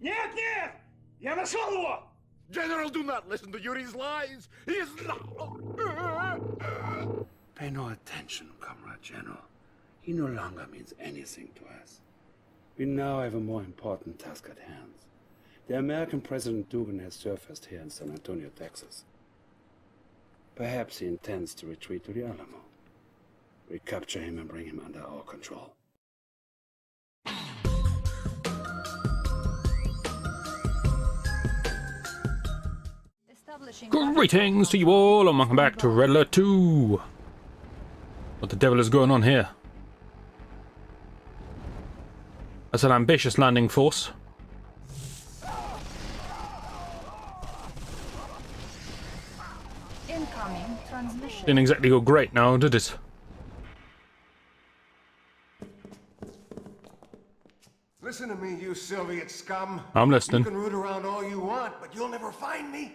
Нет, нет! Я нашел его! General, do not listen to Yuri's lies! He is not... Pay no attention, Comrade General. He no longer means anything to us. We now have a more important task at hand. The American President Dugan has surfaced here in San Antonio, Texas. Perhaps he intends to retreat to the Alamo. We capture him and bring him under our control. Greetings to you all and welcome back to Red Alert 2. What the devil is going on here? That's an ambitious landing force. Incoming transmission. Didn't exactly go great now, did it? Listen to me, you Soviet scum. I'm listening. You can root around all you want, but you'll never find me,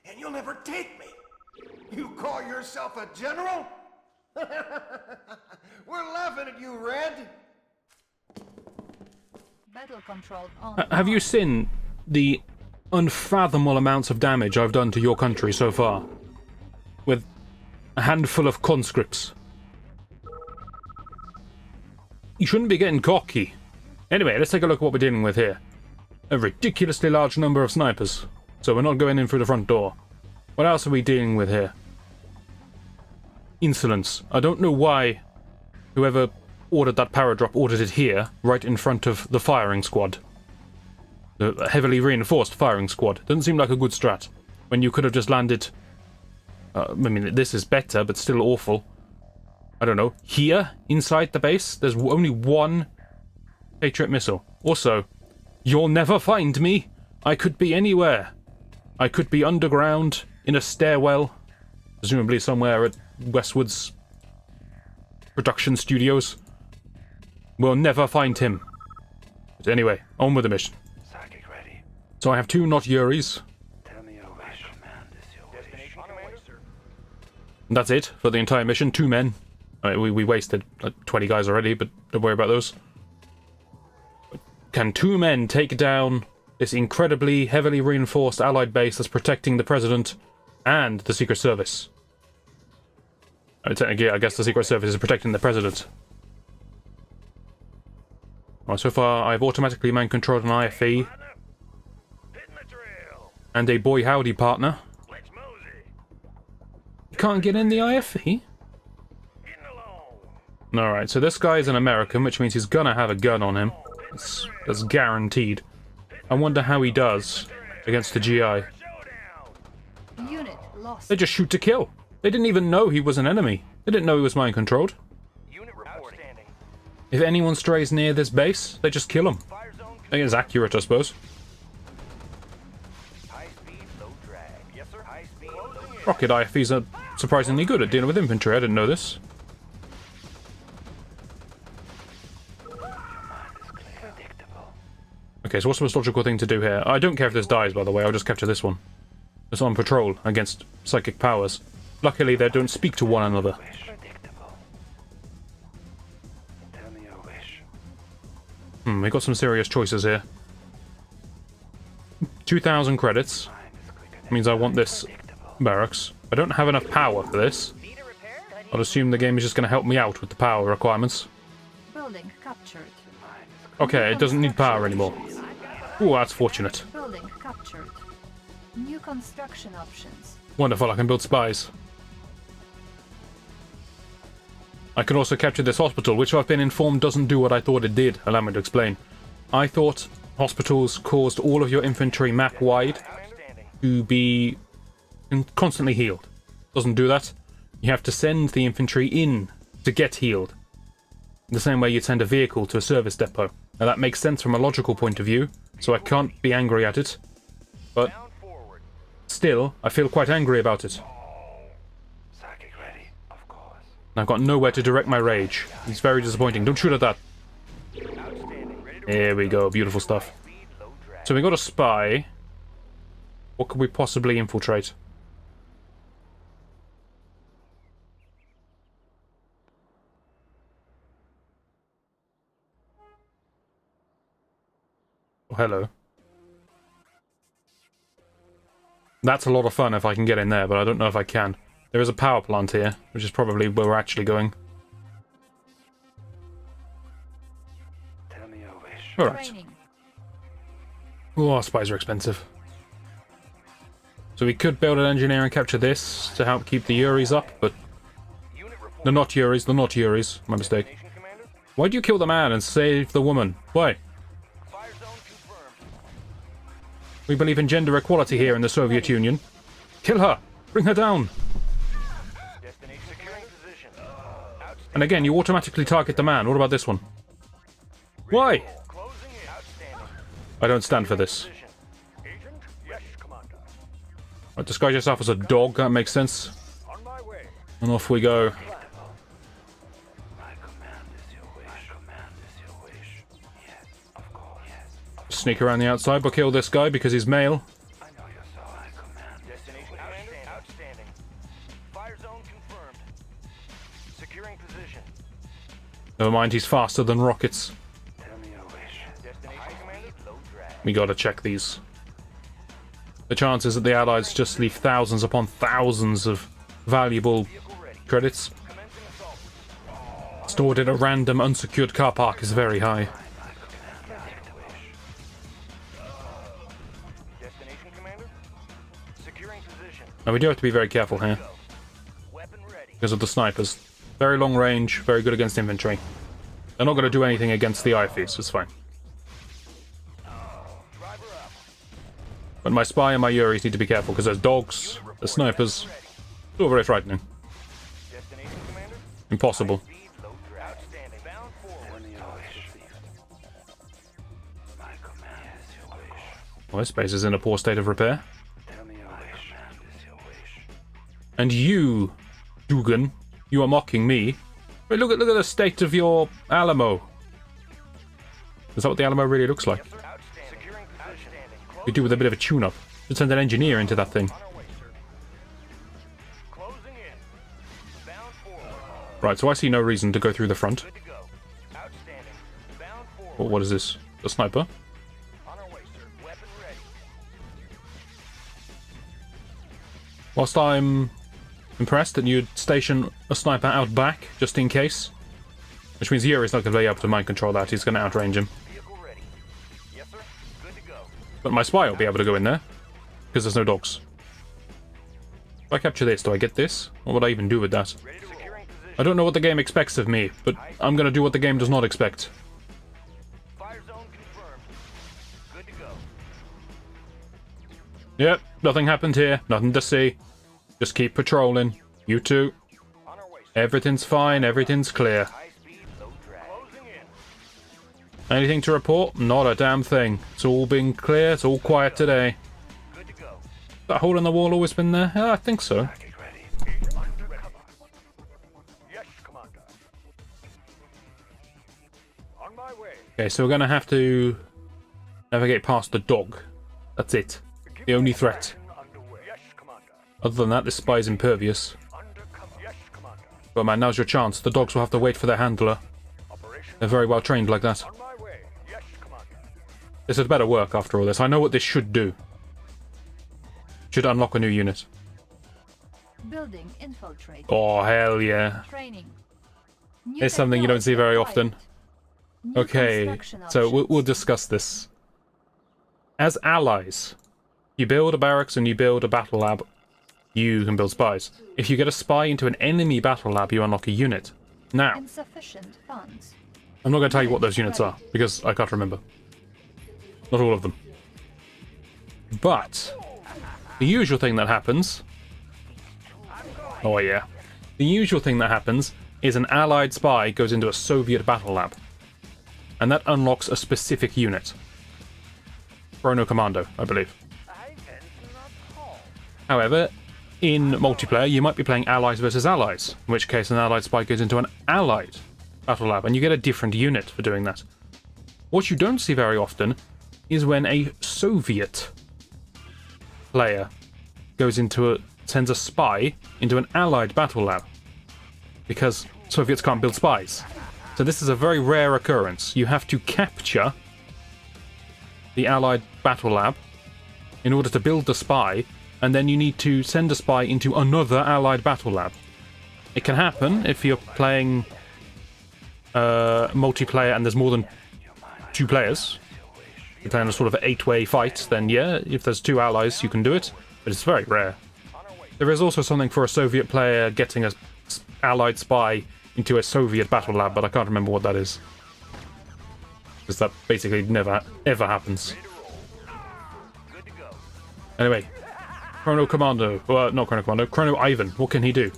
and you'll never take me. You call yourself a general? We're laughing at you, Red. Battle control on. Have you seen the unfathomable amounts of damage I've done to your country so far? With a handful of conscripts. You shouldn't be getting cocky. Anyway, let's take a look at what we're dealing with here. A ridiculously large number of snipers. So we're not going in through the front door. What else are we dealing with here? Insolence. I don't know why whoever ordered that power drop ordered it here, right in front of the firing squad. The heavily reinforced firing squad. Doesn't seem like a good strat. When you could have just landed... I mean, this is better, but still awful. I don't know. Here, inside the base, there's only one Patriot missile. Also, you'll never find me. I could be anywhere. I could be underground, in a stairwell, presumably somewhere at Westwood's production studios. We'll never find him. But anyway, on with the mission. Psychic ready. So I have two not Yuris. Tell me your wish, command is your wish. And that's it for the entire mission. 2 men. I mean, we wasted like 20 guys already, but don't worry about those. Can 2 men take down this incredibly heavily reinforced Allied base that's protecting the President and the Secret Service? Technically, I guess the Secret Service is protecting the President. Well, so far, I've automatically man-controlled an IFE and a boy howdy partner. You can't get in the IFE? Alright, so this guy is an American, which means he's gonna have a gun on him. That's guaranteed. I wonder how he does against the GI. Unit lost. They just shoot to kill. They didn't even know he was an enemy. They didn't know he was mind-controlled. If anyone strays near this base, they just kill him. I think it's accurate, I suppose. Rocket IFEs are surprisingly good at dealing with infantry. I didn't know this. Okay, so what's the most logical thing to do here? I don't care if this dies, by the way. I'll just capture this one. It's on patrol against psychic powers. Luckily, they don't speak to one another. We got some serious choices here. 2,000 credits. Means I want this barracks. I don't have enough power for this. I'll assume the game is just going to help me out with the power requirements. Building captured. Okay, it doesn't need power anymore. Ooh, that's fortunate. Building captured. New construction options. Wonderful, I can build spies. I can also capture this hospital, which I've been informed doesn't do what I thought it did. Allow me to explain. I thought hospitals caused all of your infantry map-wide to be constantly healed. Doesn't do that. You have to send the infantry in to get healed. The same way you'd send a vehicle to a service depot. Now that makes sense from a logical point of view, so I can't be angry at it. But still, I feel quite angry about it. I've got nowhere to direct my rage. It's very disappointing. Don't shoot at that. There we go. Beautiful stuff. So we got a spy. What could we possibly infiltrate? Oh, hello. That's a lot of fun if I can get in there, but I don't know if I can. There is a power plant here, which is probably where we're actually going. Tell me your wish. Alright. Training. Oh, spies are expensive. So we could build an engineer and capture this to help keep the Yuris up, but... They're not Yuris, they're not Yuris. My mistake. Why'd you kill the man and save the woman? Why? We believe in gender equality here in the Soviet Union. Kill her! Bring her down! And again, you automatically target the man. What about this one? Why? I don't stand for this. Right, disguise yourself as a dog, that makes sense. And off we go. My command is your wish. My command is your wish. Yes, of course. Yes. Sneak around the outside, but kill this guy because he's male. I know you saw. My command. Destination outstanding. Fire zone confirmed. Securing position. Never mind, he's faster than rockets. Tell me your wish. Destination commander. Low drag. We gotta check these. The chances that the Allies just leave thousands upon thousands of valuable credits stored in a random unsecured car park is very high. Destination commander. Securing position. Now we do have to be very careful here Weapon ready. because of the snipers. Very long range, very good against infantry. They're not going to do anything against the IFEs, it's fine. But my spy and my Yuris need to be careful because there's dogs, there's snipers. It's all very frightening. Destination commander. Impossible. Speed low drag. Outstanding. Bound forward. Tell me your wish. My command is your wish. Well, this base is in a poor state of repair. Tell me your wish. My command is your wish. And you, Dugan, you are mocking me. Wait, look at the state of your Alamo. Is that what the Alamo really looks like? Securing position. We do with a bit of a tune-up. Should send an engineer into that thing. On our way, sir. Closing in. Bound forward. Right, so I see no reason to go through the front. Good to go. Outstanding. Bound forward. What is this? A sniper? On our way, sir. Weapon ready. Whilst I'm impressed that you'd station a sniper out back, just in case. Which means Yuri's not going to be able to mind control that, he's going to outrange him. Vehicle ready. Yes, sir. Good to go. But my spy will be able to go in there, because there's no dogs. If I capture this, do I get this? What would I even do with that? Ready to securing position. I don't know what the game expects of me, but I'm going to do what the game does not expect. Fire zone confirmed. Good to go. Yep, nothing happened here, nothing to see. Just keep patrolling. You two. On our way, sir. Everything's fine, everything's clear. High speed, low drag. Closing in. Anything to report? Not a damn thing. It's all been clear, it's all quiet today. Good to go. That hole in the wall always been there? Yeah, I think so. Get ready. Undercover. Yes, Commander. On my way. Okay, so we're gonna have to navigate past the dog. That's it. The only threat. Underway. Yes, Commander. Other than that, this spy is impervious. Undercover. Yes, Commander. But man, now's your chance. The dogs will have to wait for their handler. Operation. They're very well trained like that. On my way. Yes, Commander. This had better work after all this. I know what this should do. Should unlock a new unit. Building infiltrate. Oh, hell yeah. Training. It's something you don't see very often. Okay, so we'll discuss this. As allies, you build a barracks and you build a battle lab, you can build spies. If you get a spy into an enemy battle lab, you unlock a unit. Now, Insufficient funds. I'm not going to tell you what those units are, because I can't remember. Not all of them. But, the usual thing that happens... Oh yeah. The usual thing that happens is an allied spy goes into a Soviet battle lab. And that unlocks a specific unit. Chrono Commando, I believe. However, in multiplayer, you might be playing allies versus allies, in which case an allied spy goes into an allied battle lab, and you get a different unit for doing that. What you don't see very often is when a Soviet player sends a spy into an allied battle lab, because Soviets can't build spies. So this is a very rare occurrence. You have to capture the allied battle lab in order to build the spy, and then you need to send a spy into another allied battle lab. It can happen if you're playing multiplayer and there's more than 2 players. If you're playing a sort of 8-way fight, then yeah, if there's 2 allies you can do it, but it's very rare. There is also something for a Soviet player getting an allied spy into a Soviet battle lab, but I can't remember what that is. Because that basically never, ever happens. Anyway, Chrono Commando, well, not Chrono Commando, Chrono Ivan, what can he do?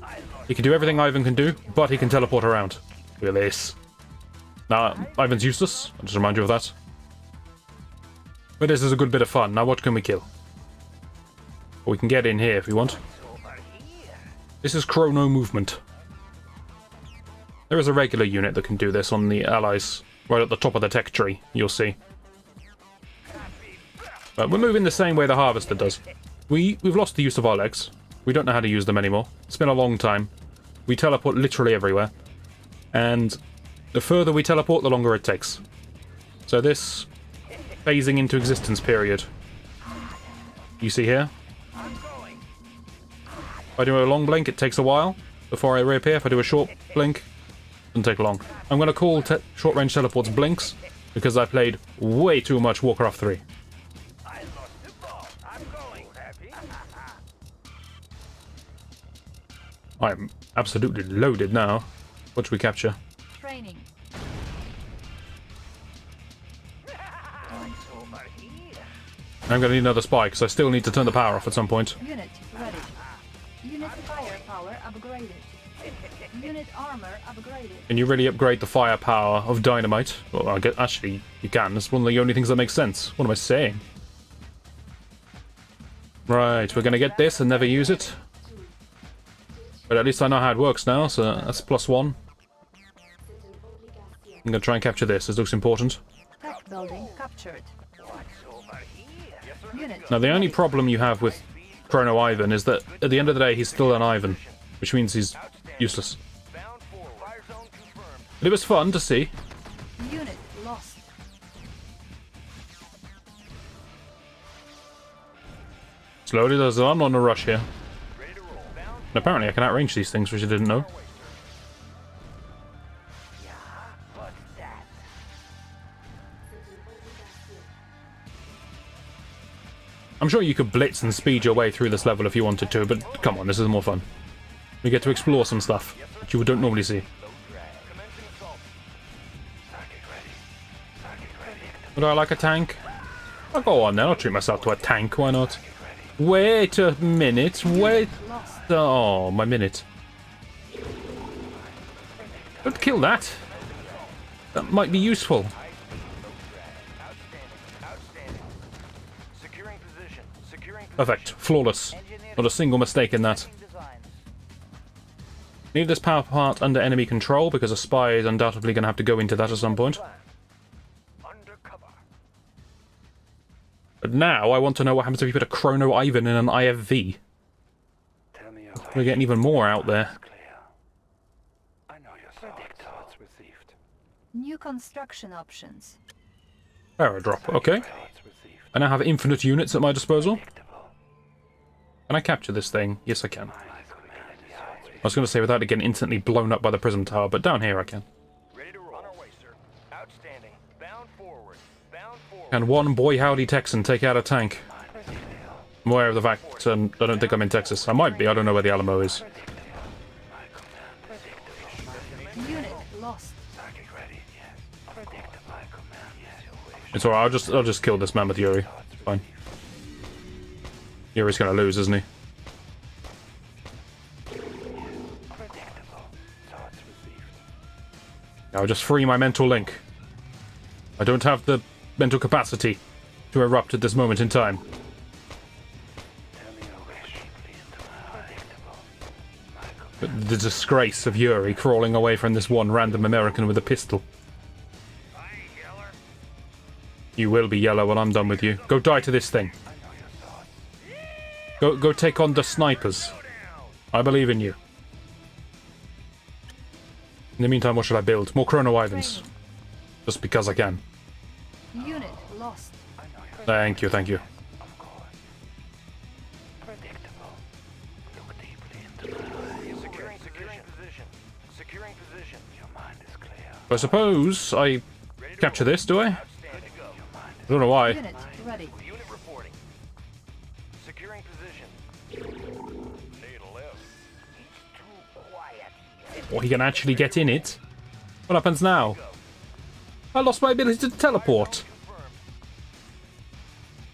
He can do everything Ivan can do, but he can teleport around. Look at this. Now, Ivan's useless, I'll just remind you of that. But this is a good bit of fun. Now what can we kill? Well, we can get in here if we want. This is Chrono Movement. There is a regular unit that can do this on the allies, right at the top of the tech tree, you'll see. But we're moving the same way the Harvester does. We've lost the use of our legs. We don't know how to use them anymore. It's been a long time. We teleport literally everywhere. And the further we teleport, the longer it takes. So this phasing into existence period, you see here? If I do a long blink, it takes a while before I reappear. If I do a short blink, it doesn't take long. I'm going to call short-range teleports blinks, because I played way too much Warcraft 3. I'm absolutely loaded now. What should we capture? Training. I'm going to need another spy, because I still need to turn the power off at some point. Unit ready. Unit firepower upgraded. Unit armor upgraded. Can you really upgrade the firepower of dynamite? Well, I guess actually you can. That's one of the only things that makes sense. What am I saying? Right, we're going to get this and never use it. But at least I know how it works now, so that's +1. I'm going to try and capture this. This looks important. Tech building captured. Unit Now, the only problem you have with Chrono Ivan is that at the end of the day, he's still an Ivan, which means he's useless. But it was fun to see. unit lost. Slowly, I'm not in a rush here. And apparently I can outrange these things, which I didn't know. I'm sure you could blitz and speed your way through this level if you wanted to, but come on, this is more fun. You get to explore some stuff that you don't normally see. Would I like a tank? I'll go on then, I'll treat myself to a tank, why not? Wait a minute, wait... Oh, my minute. Don't kill that. That might be useful. Perfect. Flawless. Not a single mistake in that. Leave this power part under enemy control, because a spy is undoubtedly going to have to go into that at some point. But now I want to know what happens if you put a Chrono Ivan in an IFV. We're getting even more out there. New construction options. Power drop, okay. I now have infinite units at my disposal. Can I capture this thing? Yes, I can. I was going to say without it getting instantly blown up by the prism tower, but down here I can. Can one boy howdy Texan take out a tank? I'm aware of the fact I don't think I'm in Texas. I might be, I don't know where the Alamo is. Unit lost. It's alright, I'll just kill this man with Yuri. Fine. Yuri's gonna lose, isn't he? Now just free my mental link. I don't have the mental capacity to erupt at this moment in time. But the disgrace of Yuri crawling away from this one random American with a pistol. You will be yellow when I'm done with you. Go die to this thing. Go take on the snipers. I believe in you. In the meantime, what should I build? More Chrono Ivans. Just because I can. Unit lost. Thank you, thank you. I suppose I capture this, do I? I don't know why. Unit ready. Unit reporting. Securing position. Need a lift. It's too quiet here. Or he can actually get in it. What happens now? I lost my ability to teleport.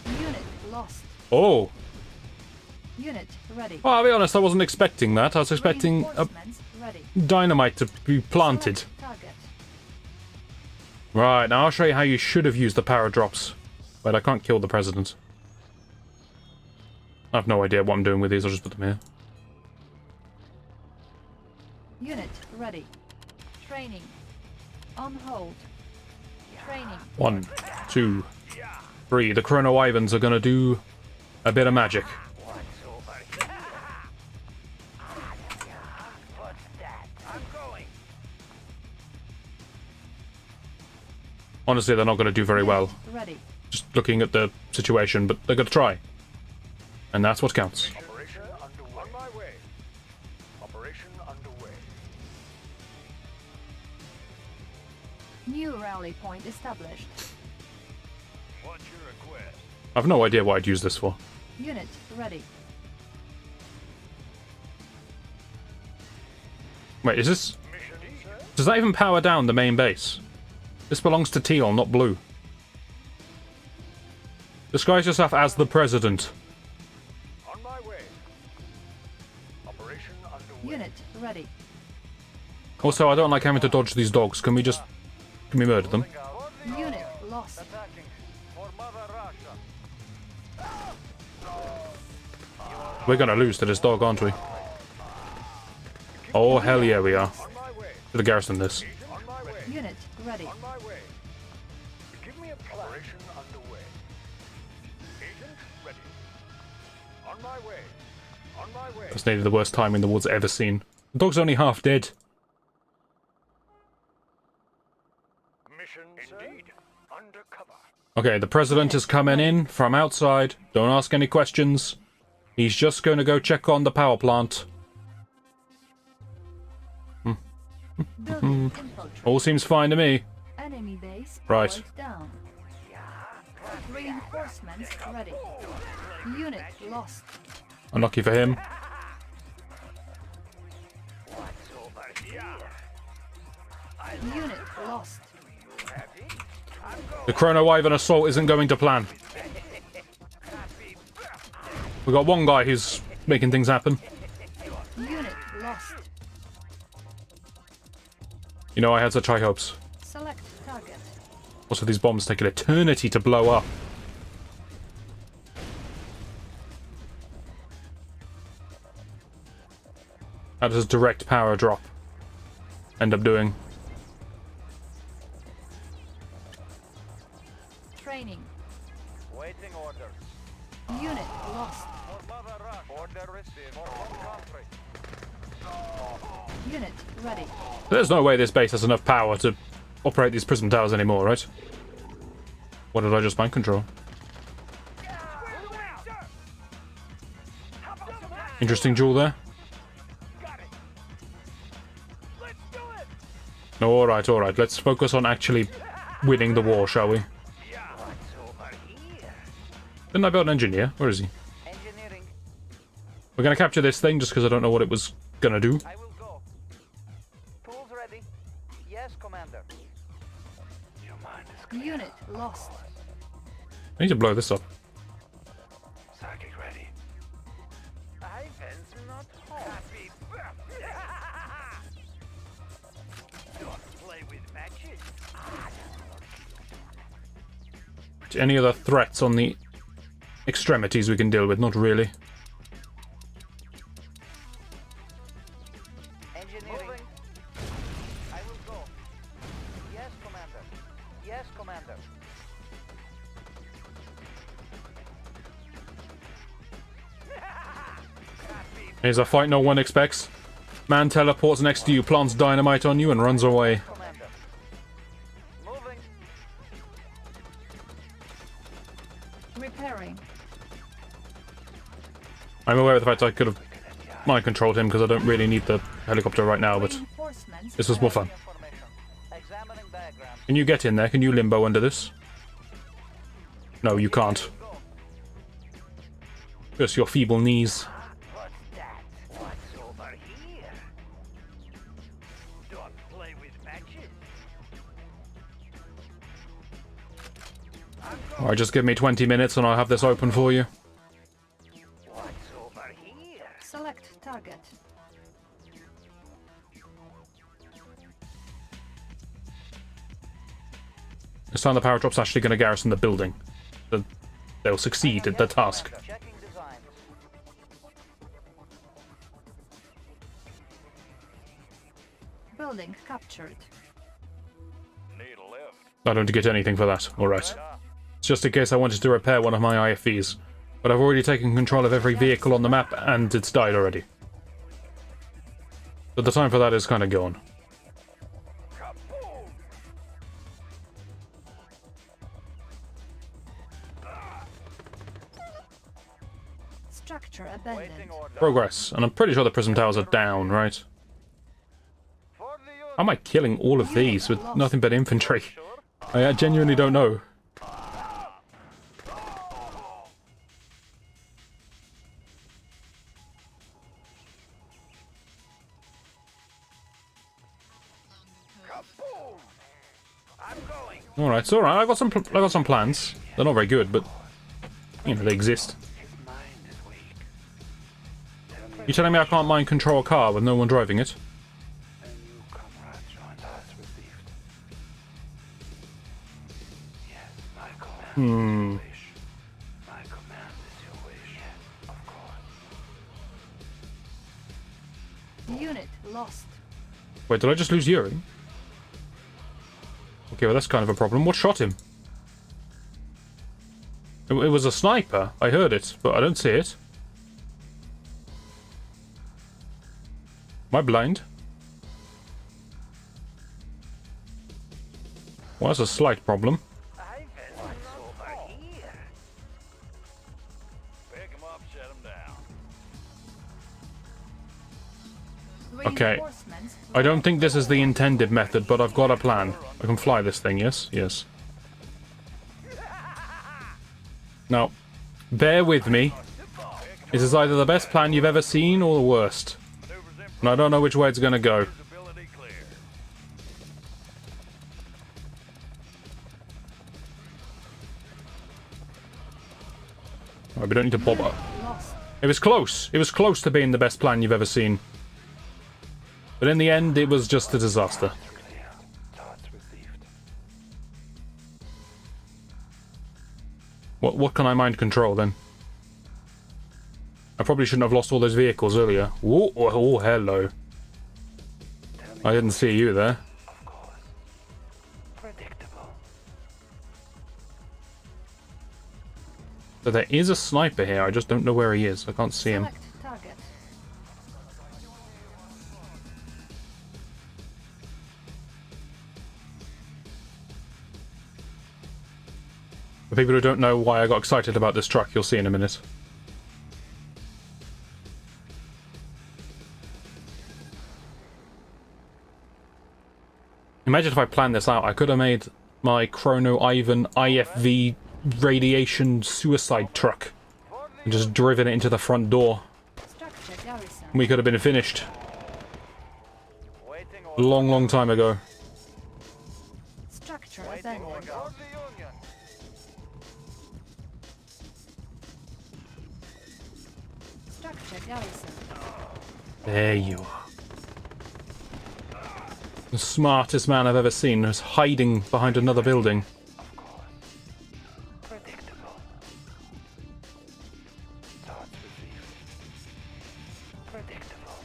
Unit lost. Oh. Unit ready. Well, I'll be honest, I wasn't expecting that. I was expecting a Reinforcements ready. dynamite to be planted. Select target. Right, now I'll show you how you should have used the power drops. But I can't kill the president. I have no idea what I'm doing with these, I'll just put them here. Unit ready. Training. On hold. Training. 1, 2, 3. The Chrono Ivans are gonna do a bit of magic. What's over here? What's that? I'm going. Honestly, they're not gonna do very well. Ready. Just looking at the situation, but they're gonna try. And that's what counts. Operation underway. On my way. Operation underway. New rally point established. What's your request? I've no idea what I'd use this for. Unit ready. Wait, is this... Mission, sir? Does that even power down the main base? This belongs to Teal, not Blue. Disguise yourself as the president. On my way. Operation underway. Unit ready. Also, I don't like having to dodge these dogs. Can we just... Can we murder them? Unit lost. Attacking for Mother Russia. We're gonna lose to this dog, aren't we? Oh, hell yeah, we are. On my way. Should have garrisoned this. On my way. Unit ready. On my way. Give me a plan. Operation underway. Agent ready. On my way. On my way. That's nearly the worst timing the ward's ever seen. The dog's only half dead. Mission, indeed. Undercover. Okay, the president is coming in from outside. Don't ask any questions. He's just going to go check on the power plant. Building infiltration. All seems fine to me. Enemy base Right. powered down. Reinforcements ready. Unit lost. Unlucky for him. What's over here? Unit lost. The Chrono Ivan assault isn't going to plan. We've got one guy who's making things happen. Unit lost. You know, I had such high hopes. Select target. Also, these bombs take an eternity to blow up. How does direct power drop end up doing? Training. Waiting orders. Unit lost. For Mother Russia. Order received. For home country. Unit ready. There's no way this base has enough power to operate these prism towers anymore, right? What did I just mind control? Interesting duel there. No, alright, alright. Let's focus on actually winning the war, shall we? What's over here? Didn't I build an engineer? Where is he? Engineering. We're gonna capture this thing just because I don't know what it was gonna do. I will go. Tools ready. Yes, Commander. Your mind is Unit lost. I need to blow this up. Psychic ready. Ivan's not home. Happy. Don't play with matches. Any other threats on the extremities we can deal with? Not really. Engineering. I will go. Yes, Commander. Yes, Commander. Here's a fight no one expects. Man teleports next to you, plants dynamite on you, and runs away. Commander. Moving. Repairing. I'm aware of the fact I could have mind controlled him because I don't really need the helicopter right now, but Reinforcements this was more fun. Information. Examine Can you get in there? Can you limbo under this? No, you can't. Just your feeble knees. What's that? What's over here? Don't play with matches. Alright, just give me 20 minutes and I'll have this open for you. What's over here? Select target. This time the power drop's actually going to garrison the building. They'll succeed at the task. Checking designs. Building captured. Need a lift. I don't get anything for that. Alright. It's just in case I wanted to repair one of my IFVs. But I've already taken control of every vehicle on the map and it's died already. But the time for that is kind of gone. Kaboom! Structure abandoned. Waiting order. Progress. And I'm pretty sure the prism towers are down, right? For the unit. How am I killing all of these with nothing but infantry? I genuinely don't know. Kaboom! I'm going. Alright, it's alright. I got some plans. They're not very good, but you know, they exist. You telling me I can't mind control a car with no one driving it? Hmm. Unit lost. Wait, did I just lose Yuri? Okay, well that's kind of a problem. What shot him? It was a sniper. I heard it, but I don't see it. Am I blind? Well, that's a slight problem. Ivan, what's over here? Pick him up, shut him down. Okay. Reinforcements I don't think this is the intended method, but I've got a plan. I can fly this thing, yes? Yes. Now, bear with me. This is either the best plan you've ever seen or the worst. And I don't know which way it's gonna go. Visibility clear. Alright, we don't need to bob up. lost. It was close. It was close to being the best plan you've ever seen. But in the end, it was just a disaster. What can I mind control then? I probably shouldn't have lost all those vehicles earlier. Whoa, oh, hello. I didn't see you there. So there is a sniper here, I just don't know where he is. I can't see him. Select target. For people who don't know why I got excited about this truck, you'll see in a minute. Imagine if I planned this out. I could have made my Chrono Ivan IFV radiation suicide truck and just driven it into the front door. Structure garrison. We could have been finished Waiting a order. long time ago. Structure Waiting abandoned. order. For the Union. Structure garrison. There you are. The smartest man I've ever seen is hiding behind another building. Predictable. Thoughts received. Predictable.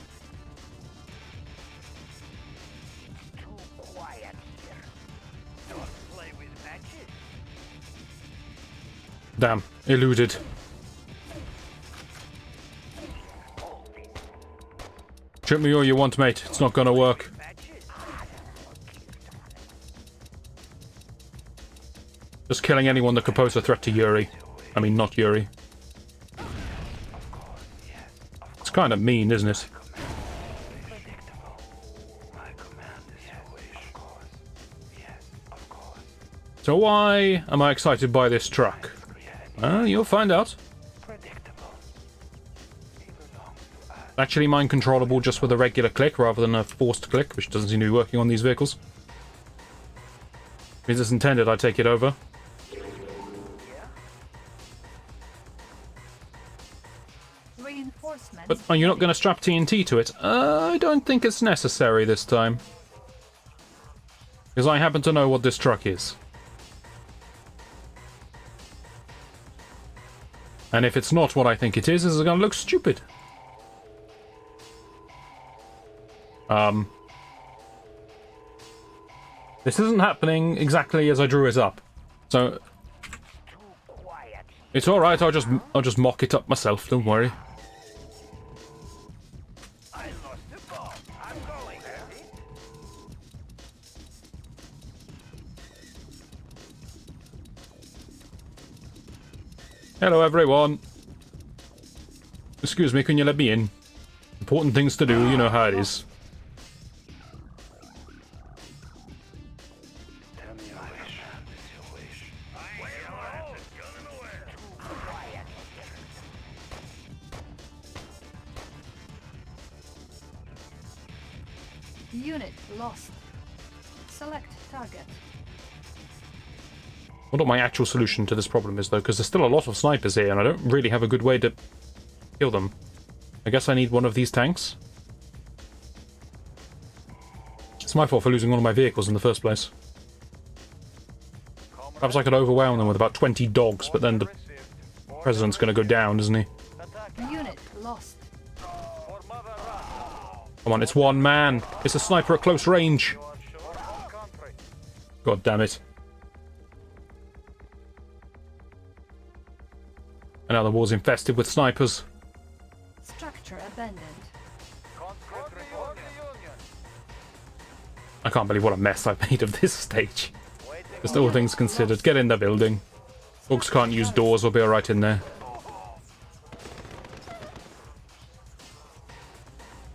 Too quiet here. Don't play with matches. Damn, eluded. Shoot me all you want, mate. It's not gonna work. Matches. Just killing anyone that could pose a threat to Yuri. I mean, not Yuri. It's kind of mean, isn't it? Predictable. My command is your wish. Of course. Yes, of So why am I excited by this truck? You'll find out. Actually, mine controllable just with a regular click rather than a forced click, which doesn't seem to be working on these vehicles. Means it's intended I take it over. Reinforcements. But are you not going to strap TNT to it? I don't think it's necessary this time. Because I happen to know what this truck is. And if it's not what I think it is, it's going to look stupid. This isn't happening exactly as I drew it up. So it's all right. I'll just mock it up myself. Don't worry. I lost the ball. I'm going. Hello, everyone. Excuse me, can you let me in? Important things to do. You know how it is. Unit lost. Select target. I wonder what my actual solution to this problem is, though, because there's still a lot of snipers here, and I don't really have a good way to kill them. I guess I need one of these tanks. It's my fault for losing one of my vehicles in the first place. Perhaps I could overwhelm them with about 20 dogs, but then the president's going to go down, isn't he? Unit lost. Come on, it's one man. It's a sniper at close range. God damn it. And now the war's infested with snipers. Structure abandoned. I can't believe what a mess I've made of this stage. Just all things considered. Get in the building. Folks can't use doors, we'll be alright in there.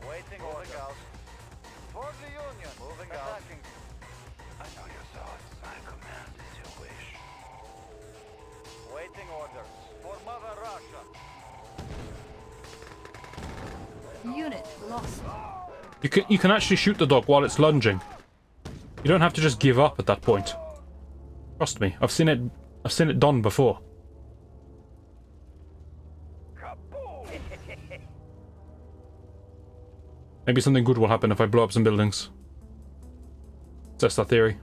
Waiting orders. For the Union. Moving out. I know your thoughts. My command is your wish. Waiting orders. For Mother Russia. Unit lost. You can actually shoot the dog while it's lunging. You don't have to just give up at that point. Trust me, I've seen it done before. Maybe something good will happen if I blow up some buildings. Test that theory.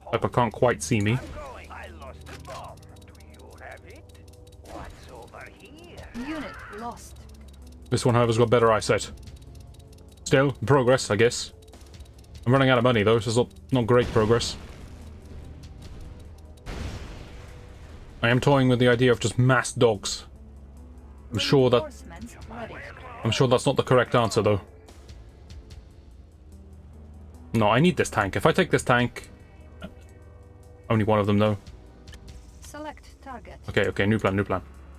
Hope I can't quite see me. I lost the bomb. Do you have it? What's over here? Unit lost. This one, however's got better eyesight. Still, progress, I guess. I'm running out of money, though, so it's not great progress. I am toying with the idea of just mass dogs. I'm sure that's not the correct answer, though. No, I need this tank. If I take this tank... Only one of them, though. Select target. Okay, new plan.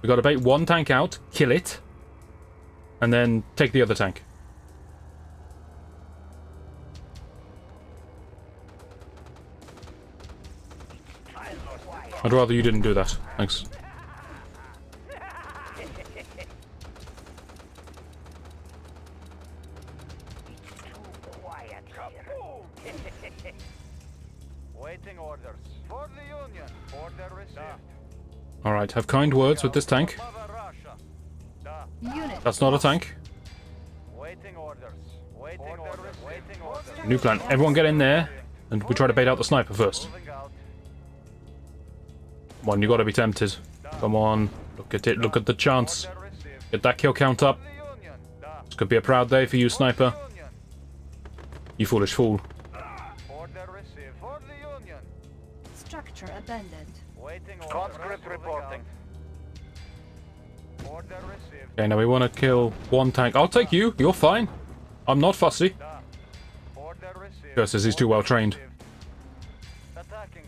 We gotta bait one tank out, kill it, and then take the other tank. I'd rather you didn't do that. Thanks. Waiting orders. For the Union. Order received. Alright, have kind words with this tank. Mother Russia. Unit. That's not a tank. Waiting orders. Waiting orders. Waiting orders. New plan. Everyone get in there, and we try to bait out the sniper first. Moving out. Come on, you gotta be tempted. Come on. Look at it, look at the chance. Order received. Get that kill count up. The Union. This could be a proud day for you, sniper. Union. You foolish fool. Order received. For the Union. Structure abandoned. Waiting orders. Conscript reporting. Order received. Okay, now we want to kill one tank. I'll take you. You're fine. I'm not fussy. Order received. Curses, he's too well trained. Attacking.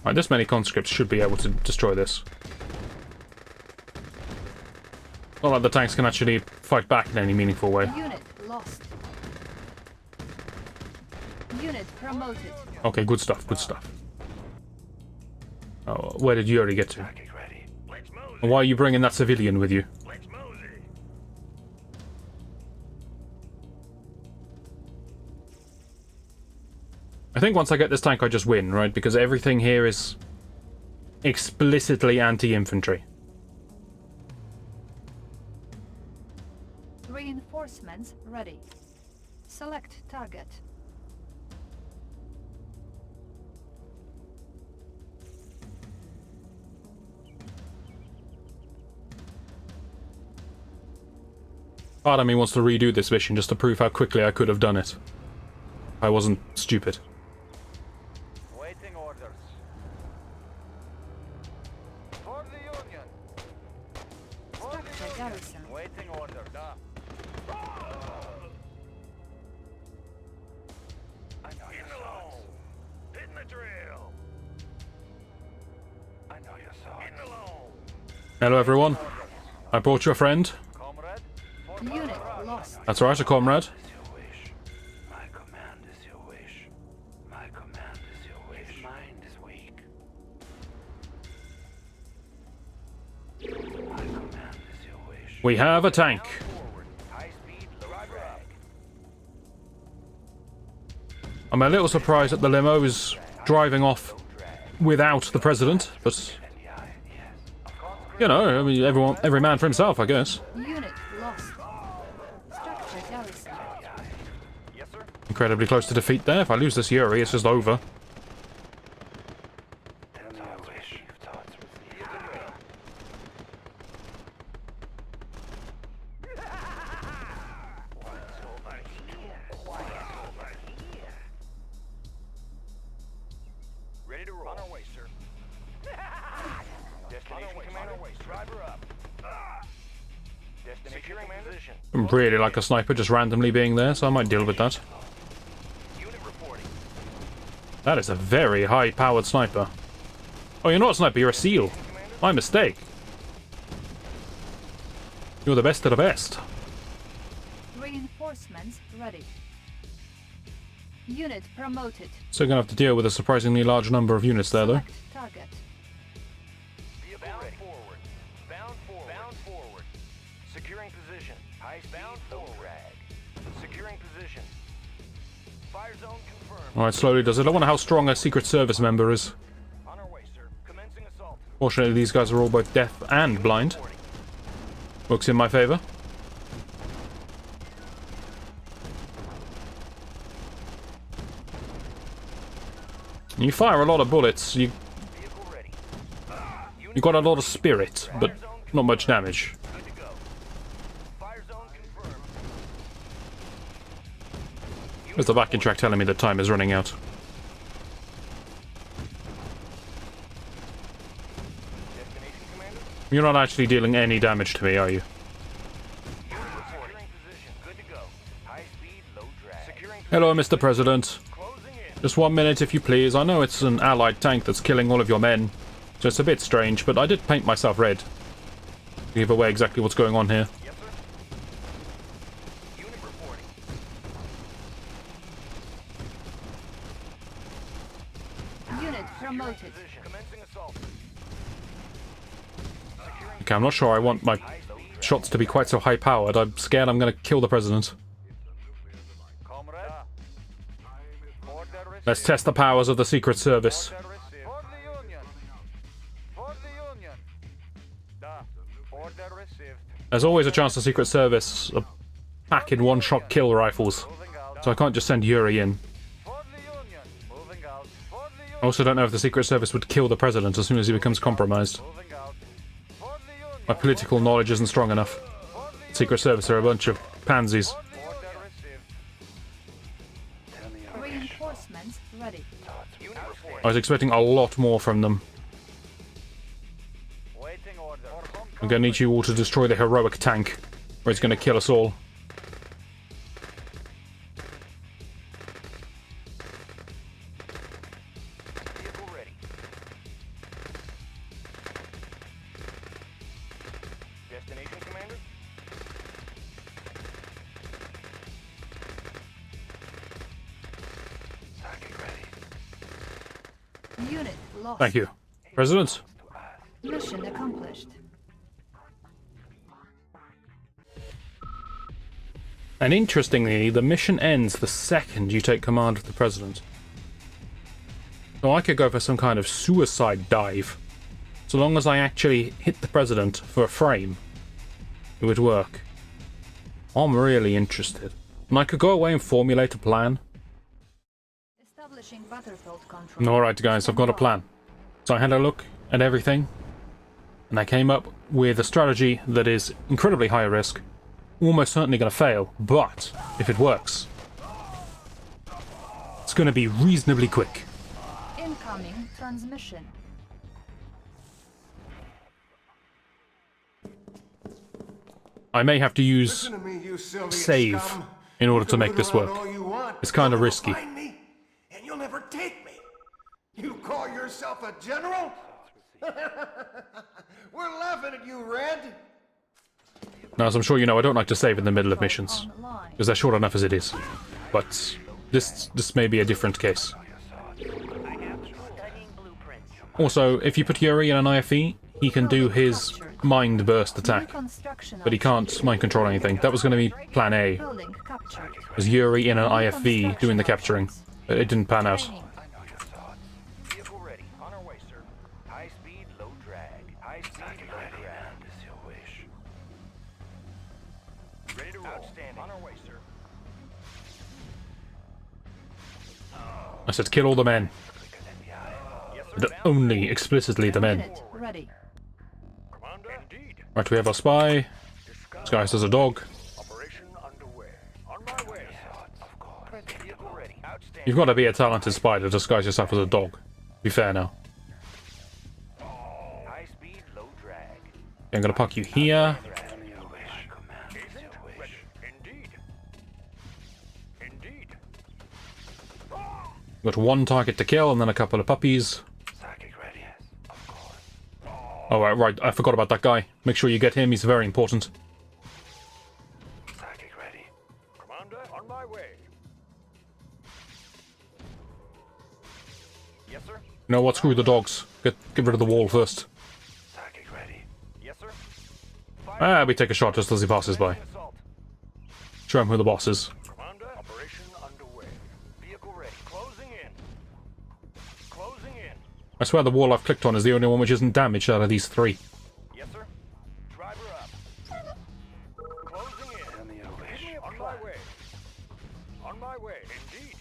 Right, this many conscripts should be able to destroy this. Not like the tanks can actually fight back in any meaningful way. Unit lost. Unit promoted. Okay, good stuff, good stuff. Oh, where did Yuri get to? Get ready. Let's mosey. And why are you bringing that civilian with you? Let's mosey. I think once I get this tank I just win, right? Because everything here is explicitly anti-infantry. Reinforcements ready. Select target. Part of me wants to redo this mission just to prove how quickly I could have done it. I wasn't stupid. Waiting orders. For the Union. Structure garrison. Waiting orders. I know you saw it. In the drill. I know you saw it. In the low. Hello everyone. I brought you a friend. Comrade. Unit lost. That's right, a comrade. Your wish. My command is your wish. My command is your wish. His mind is weak. My command is your wish. We have a tank. Forward. High speed. Low drag. I'm a little surprised that the limo is driving off without the president, but you know, I mean, every man for himself, I guess. Unit lost. Structure garrison. Yes, sir. Incredibly close to defeat there. If I lose this Yuri, it's just over. That's our wish. You've taught with me. Ready to roll. On our way, sir. Destination commander. Driver up. Destination position. I'm really like a sniper just randomly being there, so I might deal with that. Unit reporting. That is a very high-powered sniper. Oh, you're not a sniper, you're a SEAL. My mistake. You're the best of the best. Reinforcements ready. Unit promoted. So you're gonna have to deal with a surprisingly large number of units there, though. Select target. Vehicle bound forward. Bound forward. Bound forward. Securing position. High speed. Bound forward. Securing position. Fire zone confirmed. Alright, slowly does it. I wonder how strong a Secret Service member is. On our way, sir. Commencing assault. Fortunately, these guys are all both deaf and blind. Works in my favor. You fire a lot of bullets, you Vehicle ready. got a lot of spirit, but not much damage. Good to go. Fire zone confirmed. There's the backing track telling me that time is running out. Destination commander. You're not actually dealing any damage to me, are you? Unit reporting. Position. Good to go. High speed. Low drag. Securing Hello, Mr. President. closing in. Just 1 minute, if you please. I know it's an allied tank that's killing all of your men, so it's a bit strange, but I did paint myself red to give away exactly what's going on here. Yes, sir. Unit reporting. Unit promoted. Position. Commencing assault. Okay, I'm not sure I want my shots to be quite so high-powered. I'm scared I'm going to kill the president. Comrade. Order Let's received. test the powers of the Secret Service. Order received. For the Union. For the Union. Da. Order received. There's always a chance the Secret Service are packing one-shot kill rifles, Moving out. so I can't just send Yuri in. For the Union. Moving out. For the Union. I also don't know if the Secret Service would kill the president as soon as he becomes compromised. Moving out. For the Union. My political knowledge isn't strong enough. Secret Service are a bunch of pansies. Order received. Reinforcements ready. Unit reporting. I was expecting a lot more from them. Waiting order. I'm gonna need you all to destroy the heroic tank, or it's gonna kill us all. Vehicle ready. Destination commander. lost. Thank you. President? Mission accomplished. And interestingly, the mission ends the second you take command of the President. So I could go for some kind of suicide dive. So long as I actually hit the President for a frame, it would work. I'm really interested. And I could go away and formulate a plan. Establishing battlefield control. Alright guys, I've got a plan. So I had a look at everything, and I came up with a strategy that is incredibly high risk, almost certainly going to fail, but if it works, it's going to be reasonably quick. Incoming transmission. I may have to use Listen to me, you silly save scum. in order You to can make this move around work. all you want, It's but you'll kind of never risky. find me, and you'll never take me. You call yourself a general? We're laughing at you, Red. Now, as I'm sure you know, I don't like to save in the middle of missions, Online. because they're short enough as it is. But this may be a different case. Also, if you put Yuri in an IFE, he can do his mind burst attack, Construction but he can't mind control anything. That was going to be plan A, building captured. was Yuri in an IFV doing the capturing, but it didn't pan out. Training. Vehicle ready. On our way, sir. High speed, low drag. High speed, low drag. Is your wish. Ready to roll. Outstanding. On our way, sir. I said kill all the men, Yes, sir. but only explicitly the men. Unit ready. Commander. Indeed. Right, we have our spy. This guy says a dog. Operation underway. On my way. Of course. Vehicle ready. Outstanding. You've got to be a talented spy to disguise yourself as a dog. Be fair now. High speed, low drag. I'm going to park you here. Indeed. Indeed. Got one target to kill and then a couple of puppies. Oh, right, I forgot about that guy. Make sure you get him, he's very important. Commander, on my way. Yes, sir. You know what, screw the dogs. Get rid of the wall first. Yes, sir. We take a shot just as he passes by. Assault. Show him who the boss is. Commander, operation underway. Vehicle ready. Closing in. Closing in. I swear the wall I've clicked on is the only one which isn't damaged out of these three. Yes, sir. Driver up. Closing in. On my way. On my way. Indeed.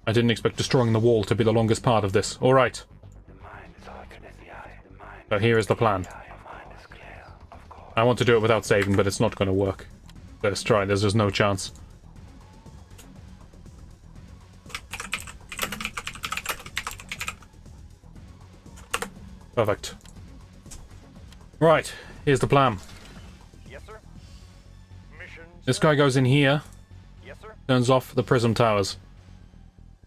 I didn't expect destroying the wall to be the longest part of this. Alright. So here is the plan. I want to do it without saving, but it's not going to work. Let's try, there's just no chance. Perfect. Right, here's the plan. Yes, sir. Mission. This guy goes in here, Yes, sir. turns off the prism towers.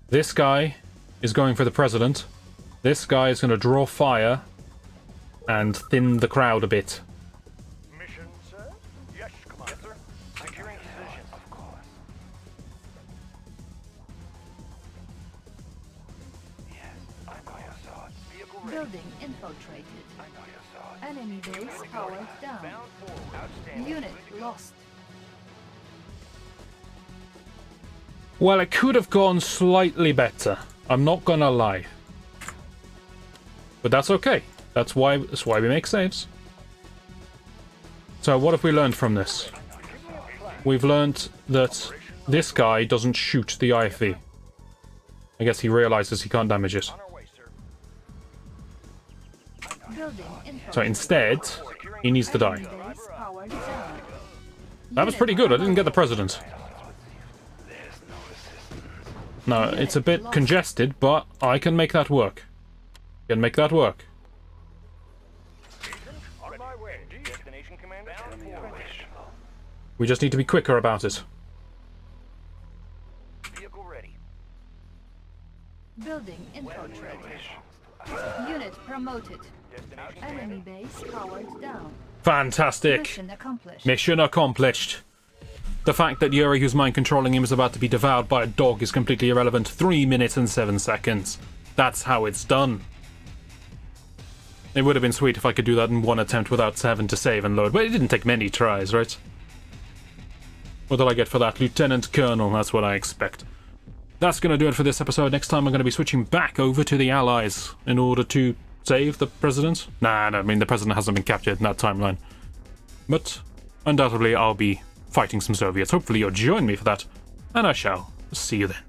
This guy is going for the president. This guy is going to draw fire and thin the crowd a bit. Mission, sir. Yes, Commander. Yes, sir. Securing position. Of course. Yes, I know your thoughts. Vehicle ready. Building infiltrated. I know your thoughts. Enemy base powered down. Bound forward. Outstanding. Unit lost. Well, it could have gone slightly better. I'm not gonna lie. But that's okay. That's why we make saves. So what have we learned from this? We've learned that this guy doesn't shoot the IFV. I guess he realizes he can't damage it. On our way, sir. Building infiltrated. So instead, he needs to die. Enemy base powered down. That was pretty good. I didn't get the president. No, it's a bit congested, but I can make that work. Can make that work. On my way. Destination, Commander. Bound forward. We just need to be quicker about it. Vehicle ready. Building infiltrated. Unit promoted. Enemy base powered down. Fantastic. Mission accomplished. Mission accomplished. The fact that Yuri, who's mind controlling him, is about to be devoured by a dog is completely irrelevant. 3 minutes and 7 seconds. That's how it's done. It would have been sweet if I could do that in one attempt without having to save and load, but it didn't take many tries, right? What did I get for that? Lieutenant Colonel, that's what I expect. That's going to do it for this episode. Next time I'm going to be switching back over to the Allies in order to save the President. Nah, I mean, the President hasn't been captured in that timeline. But undoubtedly I'll be fighting some Soviets. Hopefully you'll join me for that, and I shall see you then.